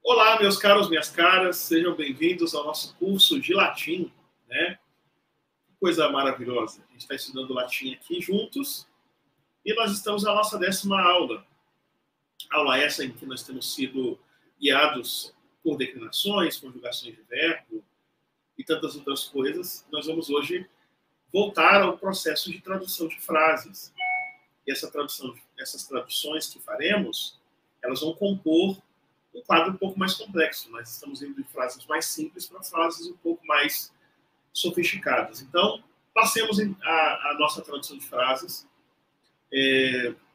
Olá, meus caros, minhas caras, sejam bem-vindos ao nosso curso de latim, né? Que coisa maravilhosa. A gente está estudando latim aqui juntos e nós estamos na nossa 10ª aula. Aula essa em que nós temos sido guiados por declinações, conjugações de verbo e tantas outras coisas. Nós vamos hoje voltar ao processo de tradução de frases. E essas traduções que faremos, elas vão compor um quadro um pouco mais complexo. Nós estamos indo de frases mais simples para frases um pouco mais sofisticadas. Então, passemos a nossa tradução de frases.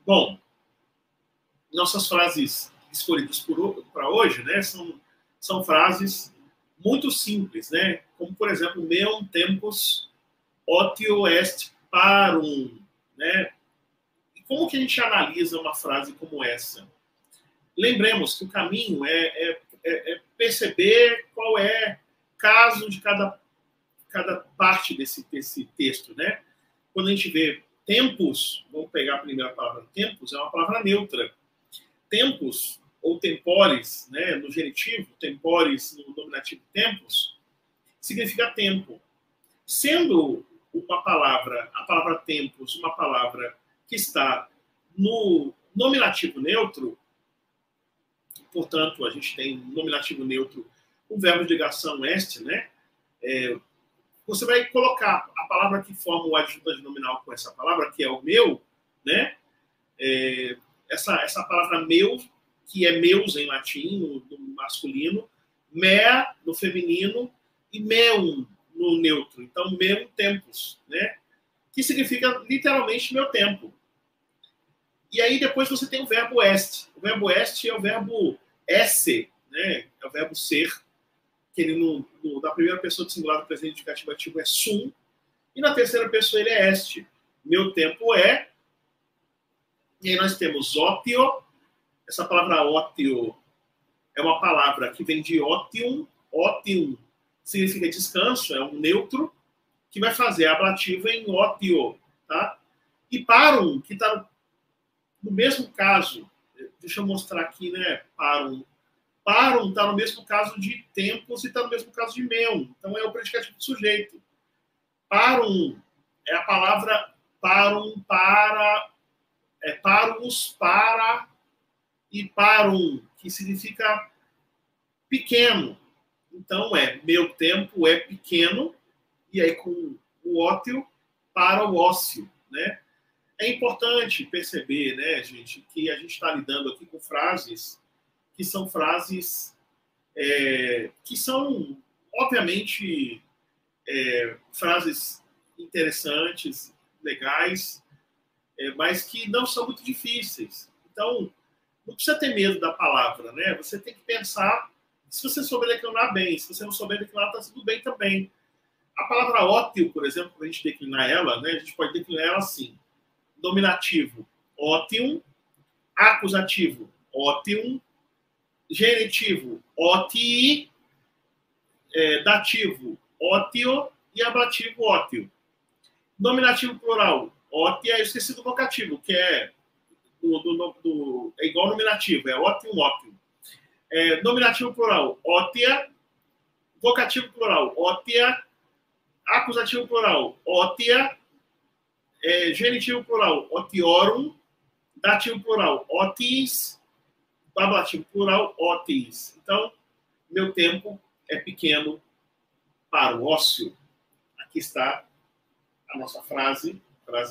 Bom, nossas frases escolhidas para hoje, né, são frases muito simples, né? Como, por exemplo, meum tempus otio est parum, né? E como que a gente analisa uma frase como essa? Lembremos que o caminho é perceber qual é o caso de cada parte desse texto, né? Quando a gente vê tempus, vamos pegar a primeira palavra, tempus, é uma palavra neutra. Tempus, ou tempores, né, no genitivo, tempores no nominativo tempus, significa tempo. Sendo a palavra tempus, uma palavra que está no nominativo neutro, portanto, a gente tem nominativo neutro, o verbo de ligação est, né? Você vai colocar a palavra que forma o adjunto nominal com essa palavra, que é o meu, né? Essa palavra meu, que é meus em latim, no masculino, mea no feminino e meum no neutro. Então, meum tempus, né? Que significa literalmente meu tempo. E aí depois você tem o verbo est. O verbo est é o verbo esse, né? É o verbo ser, que ele na primeira pessoa do singular do presente indicativo ativo é sum, e na terceira pessoa ele é est. Meu tempo é. E aí nós temos ótio. Essa palavra ótio é uma palavra que vem de ótium. Ótium significa descanso, é um neutro, que vai fazer a ablativa em ótio, tá? E parum, que está no mesmo caso, deixa eu mostrar aqui, né? Parum está no mesmo caso de tempus e está no mesmo caso de meum. Então é o predicativo do sujeito. Parum é a palavra parum, para, parus, para, e parum, que significa pequeno. Então meu tempo é pequeno, e aí com o ótio para o ócio, né? É importante perceber, né, gente, que a gente está lidando aqui com frases que são frases que são, obviamente, frases interessantes, legais, mas que não são muito difíceis. Então, não precisa ter medo da palavra, né? Você tem que pensar, se você souber declinar bem, se você não souber declinar, está tudo bem também. A palavra ótio, por exemplo, para a gente declinar ela, né, a gente pode declinar ela assim. Nominativo, ótium. Acusativo, ótium. Genitivo, ótii. Dativo, ótio. E ablativo, ótio. Nominativo plural, ótia. Eu esqueci do vocativo, que é é igual ao nominativo, é ótium, ótio. Nominativo plural, ótia. Vocativo plural, ótia. Acusativo plural, ótia. Genitivo plural, otiorum. Dativo plural, otis. Ablativo plural, otis. Então, meu tempo é pequeno para o ócio. Aqui está a nossa frase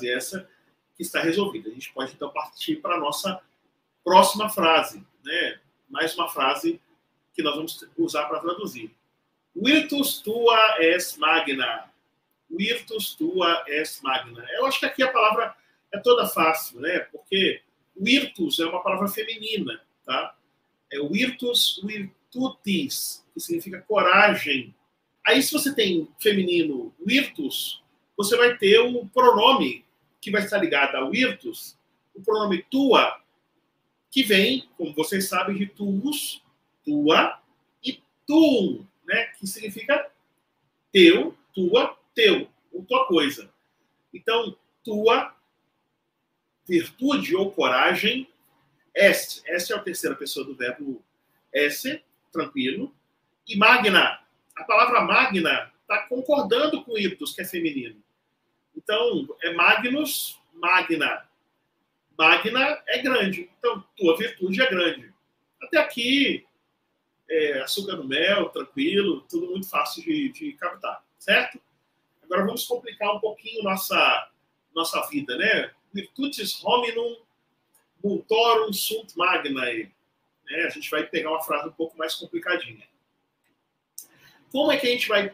essa, que está resolvida. A gente pode, então, partir para a nossa próxima frase, né? Mais uma frase que nós vamos usar para traduzir. Virtus tua es magna. Virtus tua est magna. Eu acho que aqui a palavra é toda fácil, né? Porque virtus é uma palavra feminina, tá? É virtus virtutis, que significa coragem. Aí, se você tem feminino virtus, você vai ter o pronome que vai estar ligado a virtus, o pronome tua, que vem, como vocês sabem, de tuus, tua, e tuum, né? Que significa teu, tua, teu, ou tua coisa. Então, tua virtude ou coragem, est é a terceira pessoa do verbo esse, tranquilo. E magna, a palavra magna está concordando com ictus, que é feminino. Então, é magnus, magna. Magna é grande. Então, tua virtude é grande. Até aqui, açúcar no mel, tranquilo, tudo muito fácil de captar, certo? Agora vamos complicar um pouquinho nossa vida, né? Virtutis hominum multorum sunt magnae. A gente vai pegar uma frase um pouco mais complicadinha. Como é que a gente vai...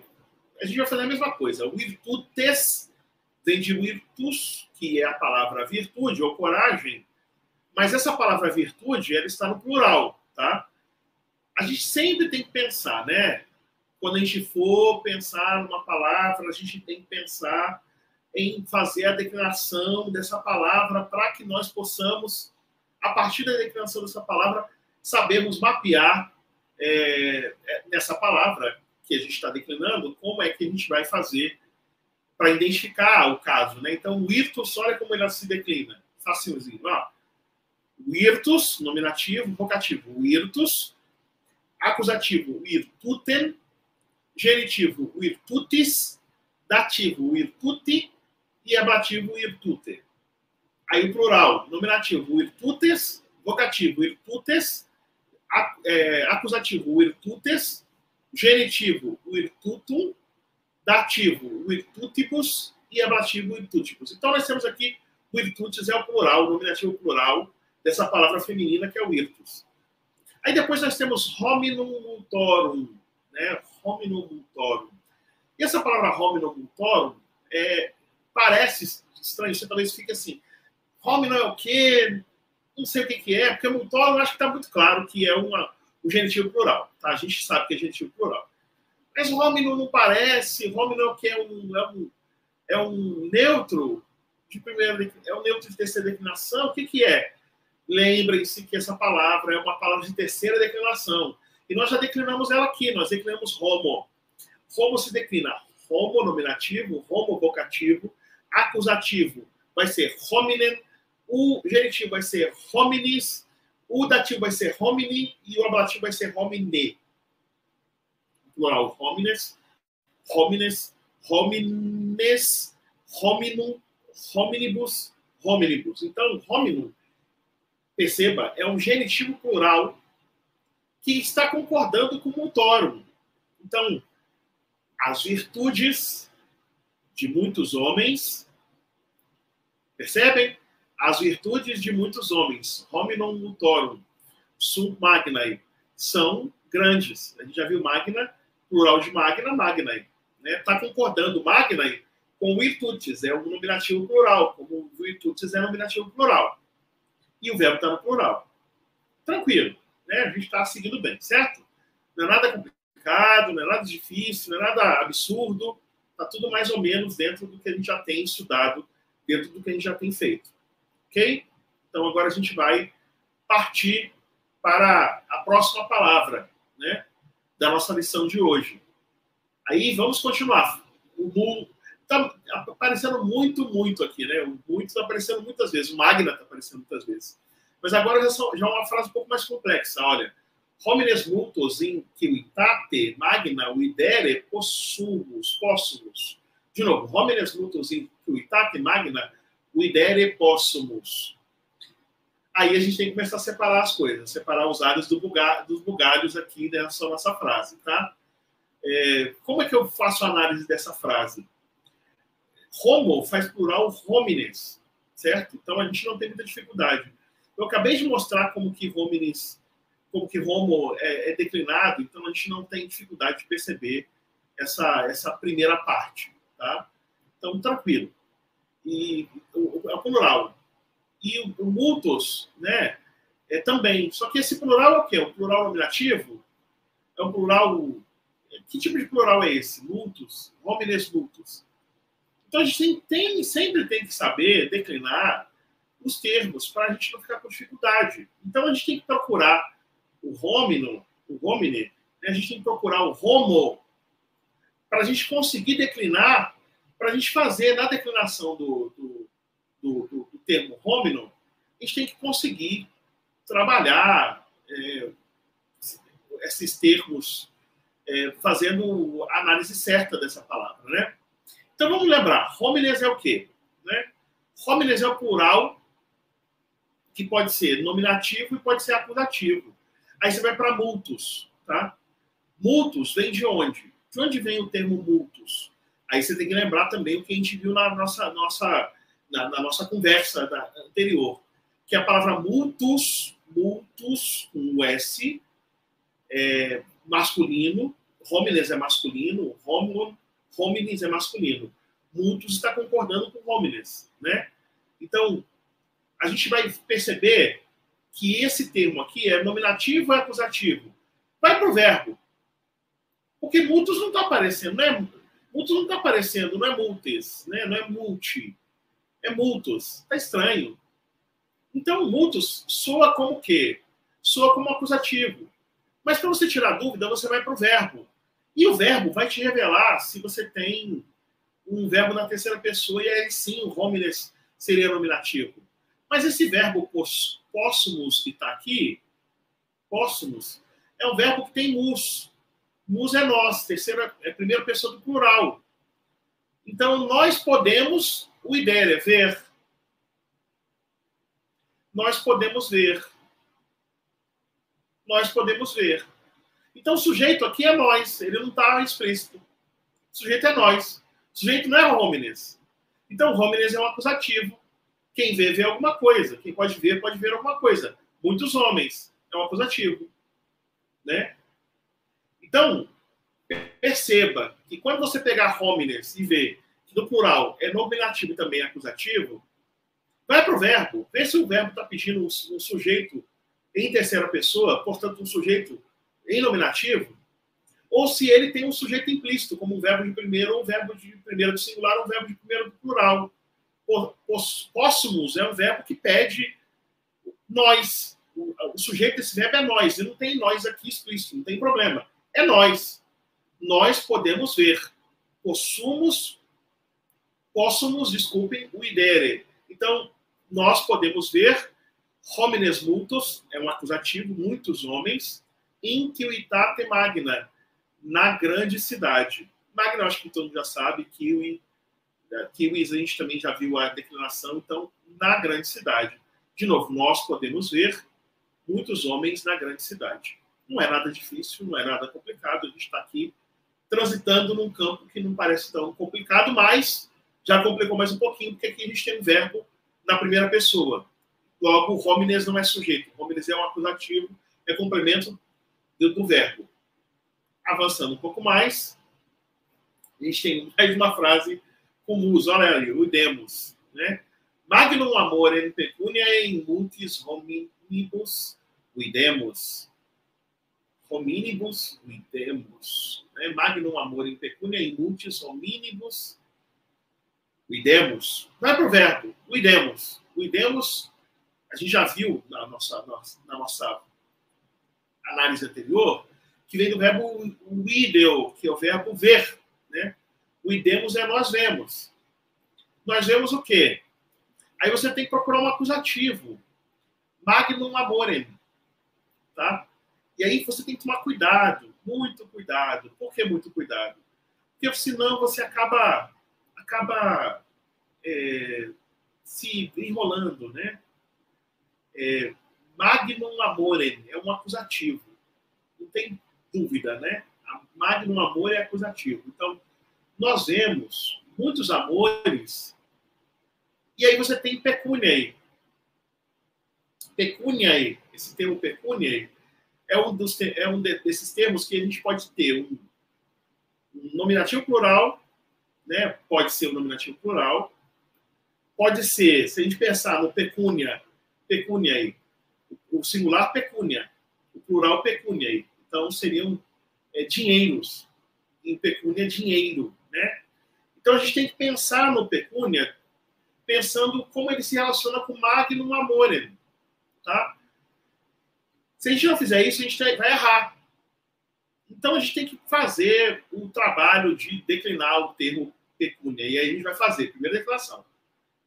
A gente vai fazer a mesma coisa. Virtutes vem de virtus, que é a palavra virtude ou coragem, mas essa palavra virtude, ela está no plural, tá? A gente sempre tem que pensar, né? Quando a gente for pensar numa palavra, a gente tem que pensar em fazer a declinação dessa palavra para que nós possamos, a partir da declinação dessa palavra, sabermos mapear nessa palavra que a gente está declinando, como é que a gente vai fazer para identificar o caso, né? Então, o virtus, olha como ele se declina. Facilzinho, ó. Virtus, nominativo, vocativo. Virtus, acusativo, virtutem, genitivo, virtutis, dativo, virtuti e ablativo, virtute. Aí o plural, nominativo, virtutes, vocativo, virtutes, acusativo, virtutes, genitivo, virtutum, dativo, virtutibus e ablativo, virtutibus. Então, nós temos aqui, virtutis é o plural, o nominativo plural dessa palavra feminina, que é o virtus. Aí depois nós temos hominum multorum, né? Hominum multorum. E essa palavra hominum multorum parece estranho, você talvez fique assim, hominum é o quê? Não sei o que é, porque multorum acho que está muito claro que é um genitivo plural, tá? A gente sabe que é genitivo plural. Mas o hominum não parece, hominum é o que? É um neutro de primeira, é um neutro de terceira declinação, o que é? Lembrem-se que essa palavra é uma palavra de terceira declinação. E nós já declinamos ela aqui, nós declinamos homo. Homo se declina homo nominativo, homo vocativo, acusativo vai ser hominem, o genitivo vai ser hominis, o dativo vai ser homini e o ablativo vai ser homine. Plural, homines, homines, homines, hominum, hominibus, hominibus. Então, hominum, perceba, é um genitivo plural que está concordando com o multorum. Então, as virtudes de muitos homens, percebem? As virtudes de muitos homens, hominum multorum, sunt magnae, são grandes. A gente já viu magna, plural de magna, magnae. Está concordando magnae com virtudes, é um nominativo plural, como virtudes é nominativo plural. E o verbo está no plural. Tranquilo, né? A gente está seguindo bem, certo? Não é nada complicado, não é nada difícil, não é nada absurdo. Está tudo mais ou menos dentro do que a gente já tem estudado, dentro do que a gente já tem feito. Ok? Então, agora a gente vai partir para a próxima palavra, né, da nossa lição de hoje. Aí, vamos continuar. O está aparecendo muito aqui, né? O muito está aparecendo muitas vezes. O magna está aparecendo muitas vezes. Mas agora já é uma frase um pouco mais complexa. Olha, homines multos inquilitate magna videre possumus. De novo, homines multos inquilitate magna videre possumus. Aí a gente tem que começar a separar as coisas, separar os alhos dos bugalhos aqui nessa nossa frase, tá? Como é que eu faço a análise dessa frase? Homo faz plural homines, certo? Então a gente não tem muita dificuldade. Eu acabei de mostrar como que homo é declinado, então a gente não tem dificuldade de perceber essa primeira parte, tá? Então, tranquilo. E é o plural. E o multos, né, também. Só que esse plural é o quê? O plural nominativo? É um plural... Que tipo de plural é esse? Multus? Homines multus. Então, a gente sempre tem que saber declinar os termos para a gente não ficar com dificuldade. Então, a gente tem que procurar o homine, né? A gente tem que procurar o homo para a gente conseguir declinar, para a gente fazer na declinação do termo homino, a gente tem que conseguir trabalhar esses termos, fazendo a análise certa dessa palavra, né? Então vamos lembrar, homines é o quê? Né? Homines é o plural, que pode ser nominativo e pode ser acusativo. Aí você vai para multus, tá? Multus vem de onde? De onde vem o termo multus? Aí você tem que lembrar também o que a gente viu na nossa conversa anterior, que a palavra multus, com o S, é masculino, homines é masculino, homines é masculino. Multus está concordando com homines, né? Então, a gente vai perceber que esse termo aqui é nominativo ou é acusativo? Vai para o verbo. Porque multus não está aparecendo, né? Multus não está aparecendo, não é multes, né? Não é multi, é multus. Está estranho. Então, multus soa como o quê? Soa como acusativo. Mas para você tirar dúvida, você vai para o verbo. E o verbo vai te revelar se você tem um verbo na terceira pessoa, e aí sim o homines seria nominativo. Mas esse verbo possumus que está aqui, possumus, é um verbo que tem mus. Mus é nós, primeira pessoa do plural. Então, nós podemos, o idere é ver. Nós podemos ver. Nós podemos ver. Então, o sujeito aqui é nós, ele não está explícito. O sujeito é nós. O sujeito não é homines. Então, homines é um acusativo. Quem vê alguma coisa. Quem pode ver alguma coisa. Muitos homens é um acusativo. Né? Então, perceba que quando você pegar homines e ver que no plural é nominativo e também é acusativo, vai para o verbo. Vê se o verbo está pedindo um sujeito em terceira pessoa, portanto, um sujeito em nominativo, ou se ele tem um sujeito implícito, como um verbo de primeiro, ou um verbo de primeiro do singular, ou um verbo de primeiro do plural. Possumus é um verbo que pede nós. O sujeito desse verbo é nós. E não tem nós aqui explícito, não tem problema. É nós. Nós podemos ver. Possumos, desculpem, o idere. Então, nós podemos ver homines multos, é um acusativo, muitos homens, in civitate magna, na grande cidade. Magna, acho que todo mundo já sabe, kiwis a gente também já viu a declinação, então, na grande cidade. De novo, nós podemos ver muitos homens na grande cidade. Não é nada difícil, não é nada complicado, a gente está aqui transitando num campo que não parece tão complicado, mas já complicou mais um pouquinho, porque aqui a gente tem um verbo na primeira pessoa. Logo, o homines não é sujeito. O homines é um acusativo, é complemento do verbo. Avançando um pouco mais, a gente tem mais uma frase com mus. Olha ali, o demos. Né? Magnum amore pecunia in multis hominibus uidemos. Hominibus uidemos. Né? Magnum amore pecunia in multis hominibus uidemos. Vai para o verbo. Uidemos. Uidemos, a gente já viu na nossa análise anterior, que vem do verbo uideo, que é o verbo ver. Né? Uidemos é nós vemos. Nós vemos o quê? Aí você tem que procurar um acusativo. Magnum amorem. Tá? E aí você tem que tomar cuidado. Muito cuidado. Por que muito cuidado? Porque senão você acaba se enrolando, né? Magnum amorem é um acusativo. Não tem dúvida, né? Magnum amor é acusativo. Então, nós vemos muitos amores, e aí você tem pecuniae. Pecuniae, esse termo pecuniae, é um desses termos que a gente pode ter um nominativo plural, né? Pode ser um nominativo plural, pode ser, se a gente pensar no pecuniae, o singular pecunia, o plural pecuniae. Então, seriam dinheiros. Em pecúnia, dinheiro. Né? Então, a gente tem que pensar no pecúnia pensando como ele se relaciona com magnum amorem. Tá? Se a gente não fizer isso, a gente vai errar. Então, a gente tem que fazer o trabalho de declinar o termo pecúnia. E aí a gente vai fazer. Primeira declaração.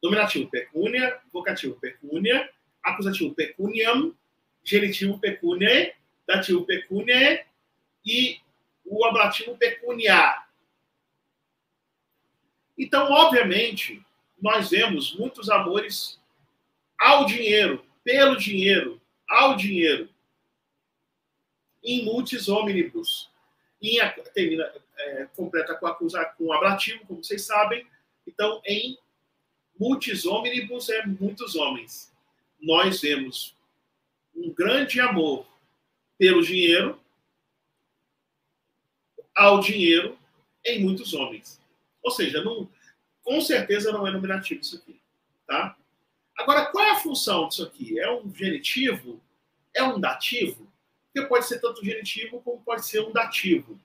Nominativo pecúnia, vocativo pecúnia, acusativo pecuniam, genitivo pecuniae, dativo pecuniae, e o ablativo pecunia. Então, obviamente, nós vemos muitos amores ao dinheiro, pelo dinheiro, ao dinheiro, em multis omnibus. E termina, completa com o ablativo, como vocês sabem. Então, em multis omnibus é muitos homens. Nós vemos um grande amor pelo dinheiro, ao dinheiro, em muitos homens. Ou seja, não, com certeza não é nominativo isso aqui. Tá? Agora, qual é a função disso aqui? É um genitivo? É um dativo? Porque pode ser tanto genitivo como pode ser um dativo.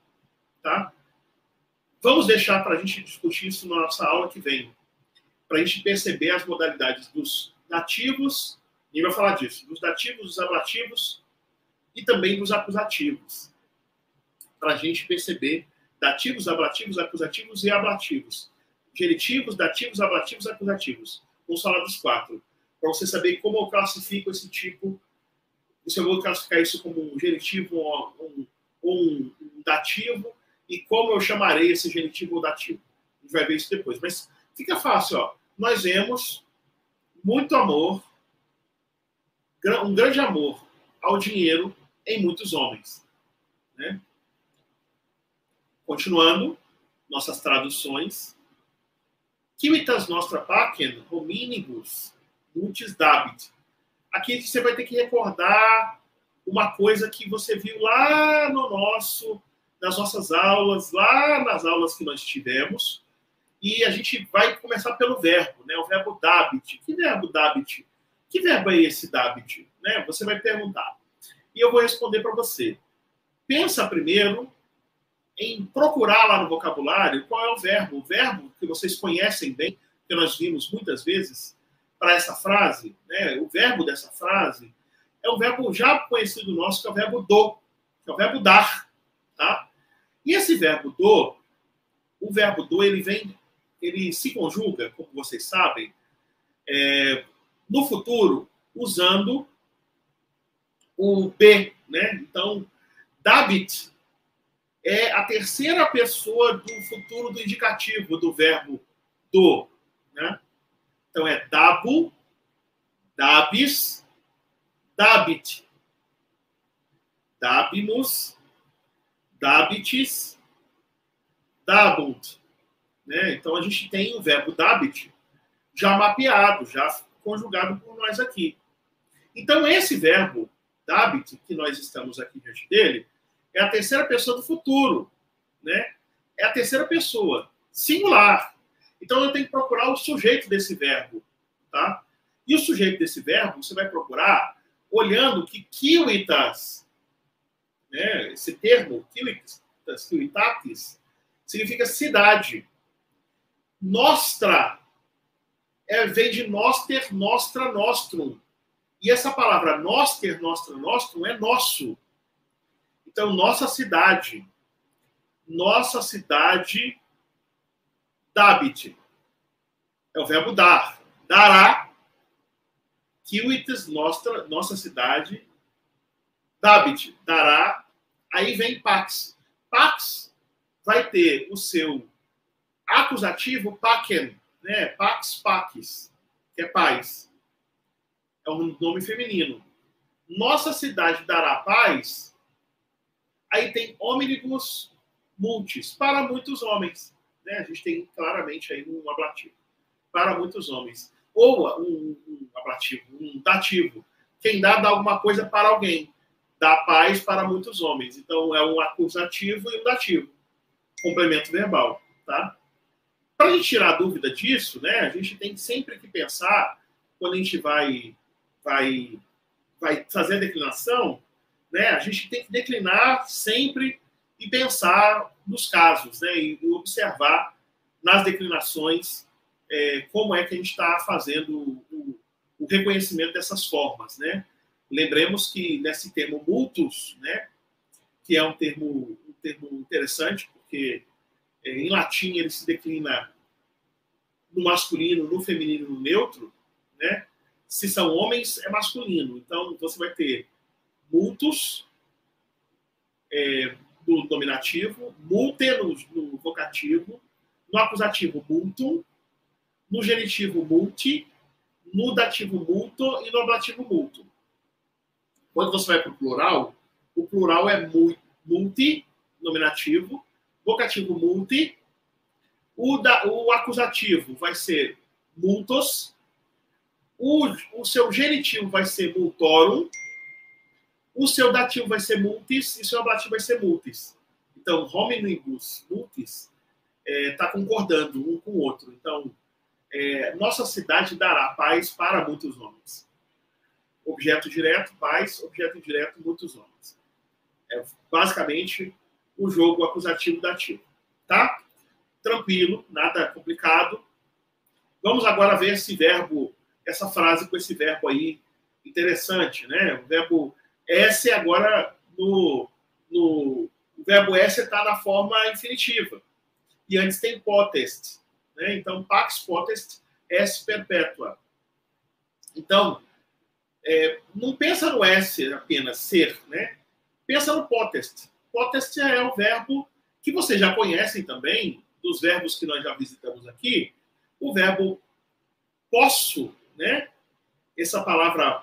Tá? Vamos deixar para a gente discutir isso na nossa aula que vem, para a gente perceber as modalidades dos dativos, e vai falar disso, dos dativos, dos ablativos e também dos acusativos, para a gente perceber dativos, ablativos, acusativos e ablativos, genitivos, dativos, ablativos e acusativos. Vamos falar dos 4, para você saber como eu classifico esse tipo, se eu vou classificar isso como um genitivo ou um dativo, e como eu chamarei esse genitivo ou dativo. A gente vai ver isso depois. Mas fica fácil, ó. Nós vemos muito amor, um grande amor ao dinheiro em muitos homens. Né? Continuando, nossas traduções. Civitas nostra pacem hominibus multis dabit. Aqui você vai ter que recordar uma coisa que você viu lá nas nossas aulas, lá nas aulas que nós tivemos, e a gente vai começar pelo verbo, né? O verbo dabit. Que verbo dabit? Que verbo é esse dabit? Né? Você vai perguntar. E eu vou responder para você. Pensa primeiro em procurar lá no vocabulário qual é o verbo que vocês conhecem bem, que nós vimos muitas vezes para essa frase, né? O verbo dessa frase é um verbo já conhecido nosso, que é o verbo do, que é o verbo dar, tá? E esse verbo do, o verbo do, ele se conjuga, como vocês sabem, no futuro, usando o be, né? Então, dabit é a terceira pessoa do futuro do indicativo do verbo do, né? Então, é dabu, dabis, dabit, dabimus, dabitis, dabunt. Né? Então, a gente tem o verbo dabit já mapeado, já conjugado por nós aqui. Então, esse verbo dabit, que nós estamos aqui diante dele, é a terceira pessoa do futuro. Né? É a terceira pessoa, singular. Então, eu tenho que procurar o sujeito desse verbo. Tá? E o sujeito desse verbo, você vai procurar olhando que civitas, né? Esse termo, civitatis, significa cidade. Nostra vem de noster, nostra, nostrum. E essa palavra noster, nostra, nostrum é nosso. Então, nossa cidade dabit. É o verbo dar. Dará, civitas, nossa cidade, dabit, dará. Aí vem pax. Pax vai ter o seu acusativo pacem, né? Pax, pax, que é paz. É um nome feminino. Nossa cidade dará paz. Aí tem omnibus multis, para muitos homens. Né? A gente tem claramente aí um ablativo. Para muitos homens. Ou um ablativo, um dativo. Quem dá alguma coisa para alguém. Dá paz para muitos homens. Então, é um acusativo e um dativo. Complemento verbal. Tá? Para a gente tirar a dúvida disso, né, a gente tem sempre que pensar, quando a gente vai fazer a declinação, né, a gente tem que declinar sempre e pensar nos casos, né, e observar nas declinações como é que a gente está fazendo o reconhecimento dessas formas. Né? Lembremos que nesse termo multus, né, que é um termo interessante, porque em latim ele se declina no masculino, no feminino, no neutro, né? Se são homens, é masculino. Então, você vai ter multus, no nominativo, multe no vocativo, no acusativo multum, no genitivo multi, no dativo multo e no ablativo multum. Quando você vai para o plural é multi, nominativo, vocativo multi, o acusativo vai ser multos, o seu genitivo vai ser multorum, o seu dativo vai ser multis e o seu ablativo vai ser multis. Então, hominibus multis está concordando um com o outro. Então, nossa cidade dará paz para muitos homens. Objeto direto, paz. Objeto indireto, muitos homens. É basicamente o jogo acusativo-dativo. Tá? Tranquilo, nada complicado. Vamos agora ver esse verbo, essa frase com esse verbo aí interessante, né? O verbo S agora o verbo S está na forma infinitiva. E antes tem potest, né? Então, pax potest S perpétua. Então, não pensa no S apenas, ser, né? Pensa no potest. Potest é o verbo que vocês já conhecem também, dos verbos que nós já visitamos aqui. O verbo posso, né? Essa palavra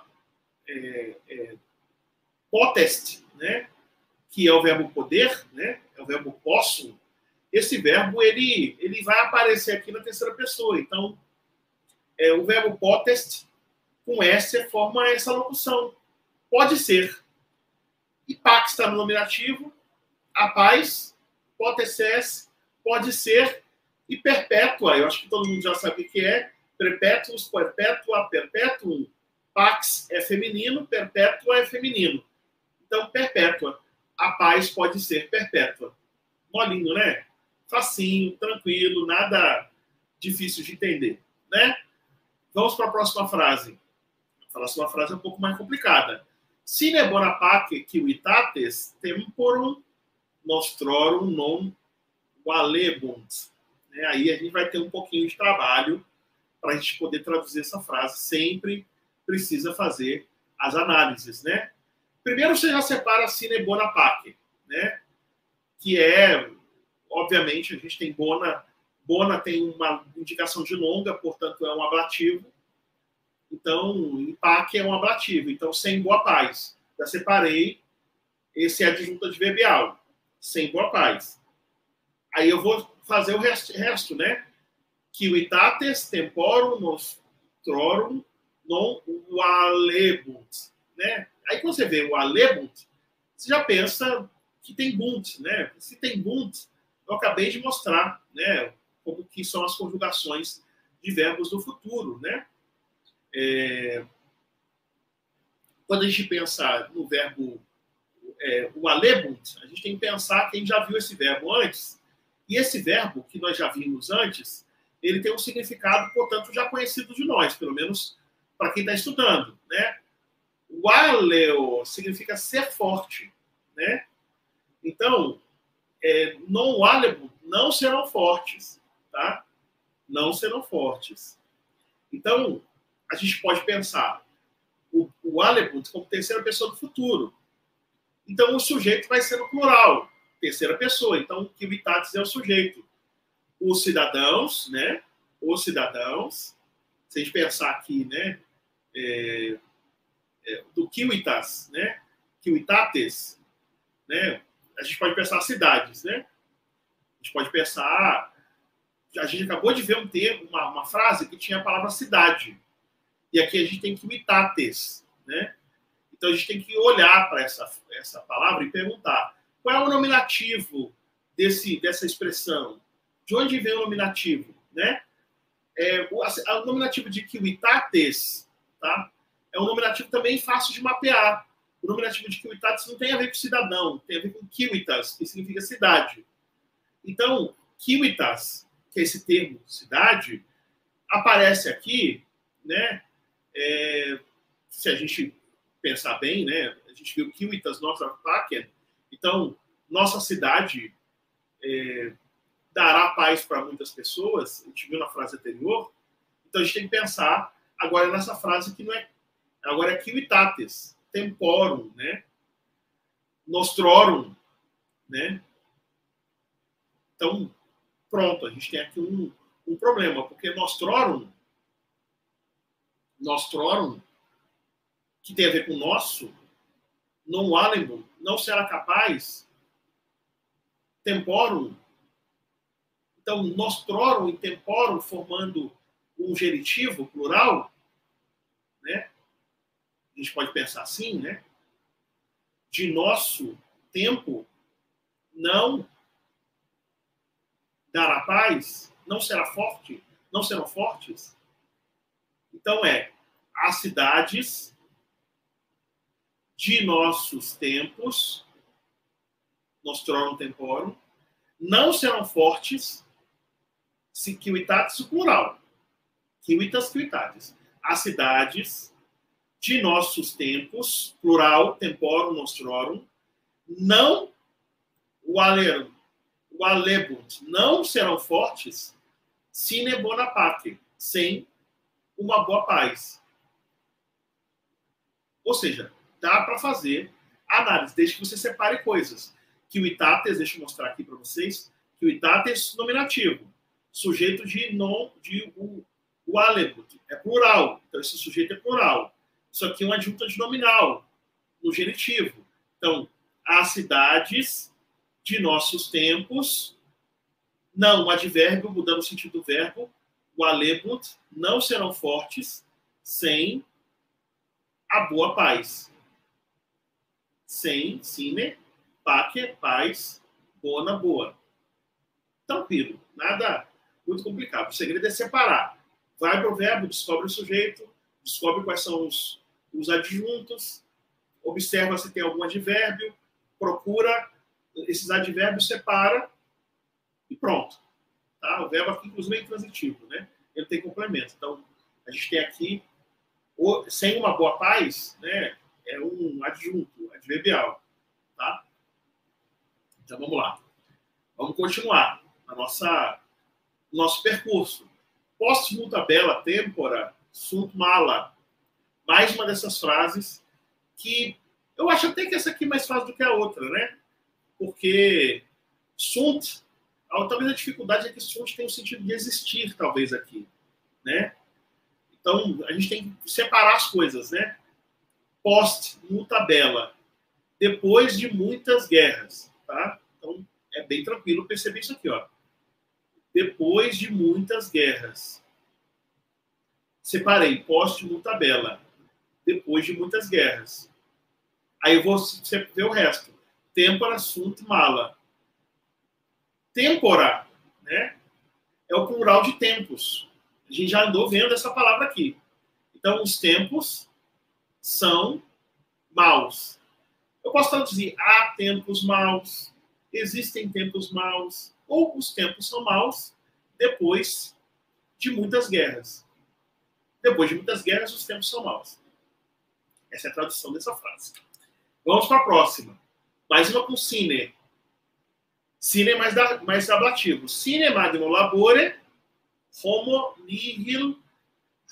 potest, né? Que é o verbo poder, né? É o verbo posso. Esse verbo ele vai aparecer aqui na terceira pessoa. Então, o verbo potest com S forma essa locução. Pode ser. E pax está no nominativo. A paz, potesses, pode ser. E perpétua, eu acho que todo mundo já sabe o que é. Perpétuos, perpétua, perpétuum. Pax é feminino, perpétua é feminino. Então, perpétua. A paz pode ser perpétua. Molinho, né? Facinho, tranquilo, nada difícil de entender, né? Vamos para a próxima frase. A próxima frase é um pouco mais complicada. Sine bona pace civitates temporum nostrorum non valebunt. Aí a gente vai ter um pouquinho de trabalho para a gente poder traduzir essa frase. Sempre precisa fazer as análises, né? Primeiro você já separa sine bona pace, né? Que obviamente, a gente tem bona. Bona tem uma indicação de longa, portanto, é um ablativo. Então, pace é um ablativo. Então, sem boa paz. Já separei. Esse é a adjunta adverbial. Sem boa paz. Aí eu vou fazer o resto, né? Civitates temporum nostrorum non valebunt, né? Aí quando você vê o alebunt, você já pensa que tem bunt, né? Se tem bunt, eu acabei de mostrar, né? Como que são as conjugações de verbos do futuro, né? Quando a gente pensa no verbo o alebunt, a gente tem que pensar que a gente já viu esse verbo antes, e esse verbo que nós já vimos antes, ele tem um significado, portanto, já conhecido de nós, pelo menos para quem está estudando, né? O aleo significa ser forte, né? Então, non alebunt, não serão fortes, tá? Não serão fortes. Então, a gente pode pensar o alebunt como terceira pessoa do futuro. Então, o sujeito vai ser no plural, terceira pessoa. Então, civitates é o sujeito. Os cidadãos, né? Os cidadãos. Se a gente pensar aqui, né? Do civitas, né? Civitates, né? A gente pode pensar cidades, né? A gente pode pensar... A gente acabou de ver um termo, uma frase que tinha a palavra cidade. E aqui a gente tem civitates, né? Então a gente tem que olhar para essa palavra e perguntar qual é o nominativo dessa expressão? De onde vem o nominativo, né? O nominativo de civitates, tá? É um nominativo também fácil de mapear. O nominativo de civitates não tem a ver com cidadão, tem a ver com civitas, que significa cidade. Então, civitas, que é esse termo, cidade, aparece aqui, né? Se a gente pensar bem, né? A gente viu civitas nossa pacem, então nossa cidade dará paz para muitas pessoas. A gente viu na frase anterior. Então a gente tem que pensar agora nessa frase que não é. Agora é civitates, temporum, né? Nostrorum, né? Então, pronto, a gente tem aqui um problema, porque nostrorum, que tem a ver com nosso, non valebum, não será capaz, temporum. Então, nostrorum e temporum formando um genitivo plural, né? A gente pode pensar assim, né? De nosso tempo não dará paz, não será forte, não serão fortes. Então as cidades de nossos tempos, nostrorum temporum, não serão fortes, se quivitatis plural, quivitas quivitatis. As cidades de nossos tempos, plural, temporum, nostrorum, não valebunt, não serão fortes, sine bona pátria, sem uma boa paz. Ou seja, dá para fazer análise, desde que você separe coisas. Quivitatis, deixa eu mostrar aqui para vocês, quivitatis nominativo, sujeito de o alebut, é plural, então esse sujeito é plural. Isso aqui é uma adjunta de nominal, no genitivo. Então, as cidades de nossos tempos, não, o advérbio, mudando o sentido do verbo, o alebut, não serão fortes sem a boa paz. Sem, sine, pace, paz, bona, boa. Tranquilo, nada muito complicado. O segredo é separar. Vai para o verbo, descobre o sujeito, descobre quais são os adjuntos, observa se tem algum advérbio, procura esses advérbios, separa e pronto. Tá? O verbo aqui, inclusive, é intransitivo, né? Ele tem complemento. Então, a gente tem aqui, sem uma boa paz, né, é um adjunto, adverbial. Tá? Então, vamos lá. Vamos continuar no nosso percurso. Post multa bella tempora sunt mala. Mais uma dessas frases que eu acho até que essa aqui é mais fácil do que a outra, né? Porque sunt, talvez a dificuldade é que sunt tem o sentido de existir, talvez, aqui, né? Então, a gente tem que separar as coisas, né? Post multa bella, depois de muitas guerras, tá? Então, é bem tranquilo perceber isso aqui, ó. Depois de muitas guerras. Separei, post multa bella, depois de muitas guerras. Aí eu vou ver o resto. Tempora sunt mala. Tempora, né? É o plural de tempos. A gente já andou vendo essa palavra aqui. Então, os tempos são maus. Eu posso traduzir, há tempos maus, existem tempos maus, ou os tempos são maus depois de muitas guerras. Depois de muitas guerras, os tempos são maus. Essa é a tradução dessa frase. Vamos para a próxima. Mais uma com sine. Sine mais ablativo. Sine magno labore, homo nihil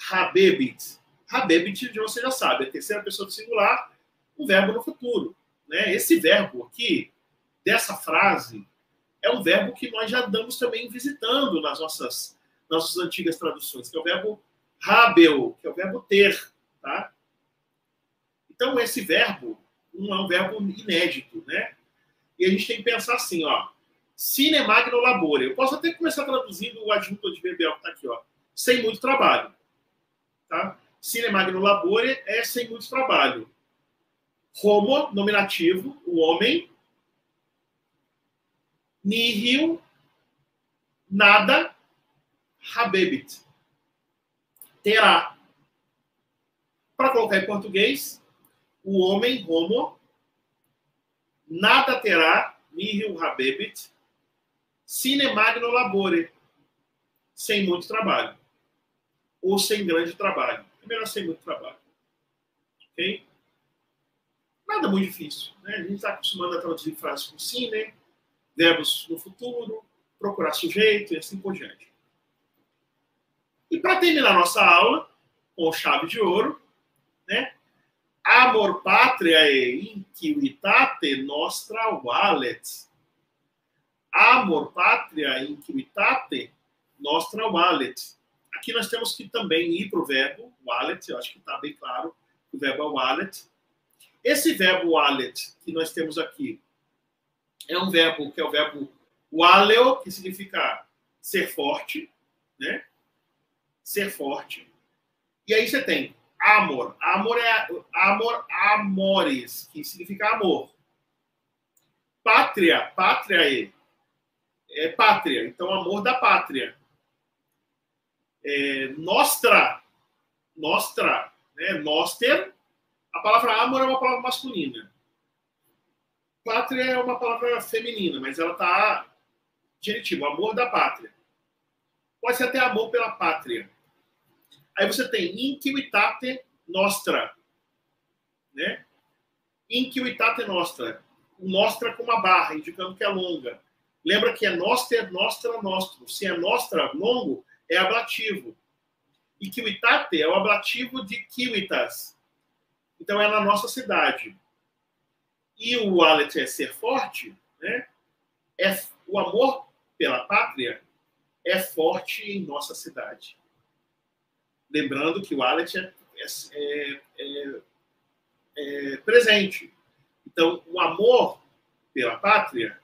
habebit. Habebit, você já sabe, é a terceira pessoa do singular, um verbo no futuro. Né? Esse verbo aqui, dessa frase, é um verbo que nós já andamos também visitando nas nossas antigas traduções, que é o verbo habeu, que é o verbo ter. Tá? Então, esse verbo não é um verbo inédito, né? E a gente tem que pensar assim, ó. Sine magno labore. Eu posso até começar traduzindo o adjunto adverbial que está aqui, ó. Sem muito trabalho. Tá? Sine magno labore é sem muito trabalho. Homo, nominativo, o homem. Nihil, nada. Habebit, terá. Para colocar em português, o homem, homo, nada terá, nihil habebit, sine magno labore, sem muito trabalho. Ou sem grande trabalho. É melhor sem muito trabalho. Ok? Nada muito difícil. Né? A gente está acostumado a traduzir frases com sine, verbos no futuro, procurar sujeito e assim por diante. E para terminar nossa aula, com chave de ouro, né? Amor patriae inquilitate nostra valet. Amor, pátria, inquimitate, nostra wallet. Aqui nós temos que também ir para o verbo wallet, eu acho que está bem claro, o verbo é wallet. Esse verbo wallet que nós temos aqui é um verbo que é o verbo waleo, que significa ser forte, né? Ser forte. E aí você tem amor. Amor é amor, amores, que significa amor. Pátria, pátria é pátria, então amor da pátria. Nostra, nostra, né? Noster. A palavra amor é uma palavra masculina. Pátria é uma palavra feminina, mas ela está genitivo, amor da pátria. Pode ser até amor pela pátria. Aí você tem inquimitate nostra, né? Inquimitate nostra. O nostra com uma barra, indicando que é longa. Lembra que é noster, nostra, nostro. Se é nostra, longo, é ablativo. Inquimitate é o ablativo de quivitas. Então é na nossa cidade. E o wallet é ser forte, né? O amor pela pátria é forte em nossa cidade. Lembrando que o wallet é presente. Então, o amor pela pátria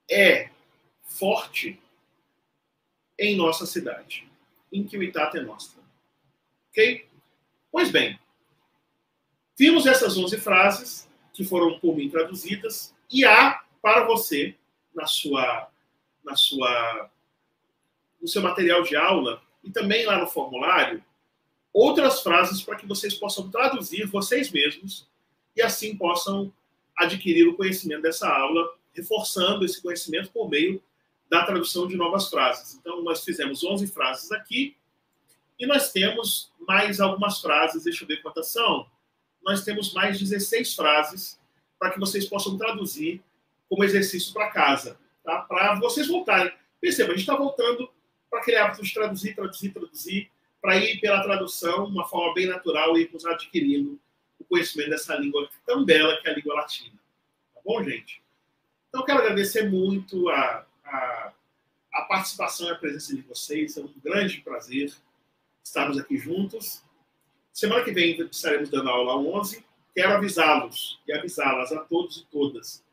é forte em nossa cidade. Inquimitate nostra. Ok? Pois bem, vimos essas 11 frases que foram por mim traduzidas e há para você, no seu material de aula e também lá no formulário, outras frases para que vocês possam traduzir vocês mesmos e assim possam adquirir o conhecimento dessa aula, reforçando esse conhecimento por meio da tradução de novas frases. Então, nós fizemos 11 frases aqui e nós temos mais algumas frases, deixa eu ver quantas são. Nós temos mais 16 frases para que vocês possam traduzir como exercício para casa, tá? Para vocês voltarem. Perceba, a gente está voltando para aquele hábito de traduzir, para ir pela tradução, uma forma bem natural, e irmos adquirindo o conhecimento dessa língua tão bela que é a língua latina. Tá bom, gente? Então, eu quero agradecer muito a participação e a presença de vocês. É um grande prazer estarmos aqui juntos. Semana que vem estaremos dando aula 11. Quero avisá-los e avisá-las a todos e todas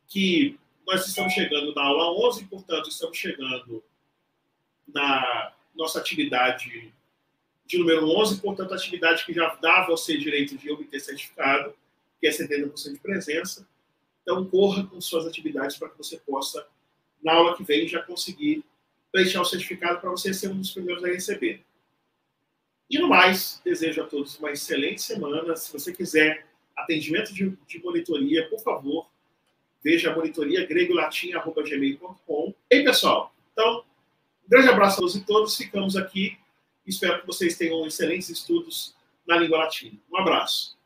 que nós estamos chegando na aula 11, portanto, estamos chegando na nossa atividade de número 11, portanto, a atividade que já dá a você direito de obter certificado, que é 70% de presença. Então, corra com suas atividades para que você possa, na aula que vem, já conseguir preencher o certificado para você ser um dos primeiros a receber. E no mais, desejo a todos uma excelente semana. Se você quiser atendimento de monitoria, por favor, veja a monitoria gregolatim@gmail.com. E pessoal, então, um grande abraço a todos e todas. Ficamos aqui. Espero que vocês tenham excelentes estudos na língua latina. Um abraço.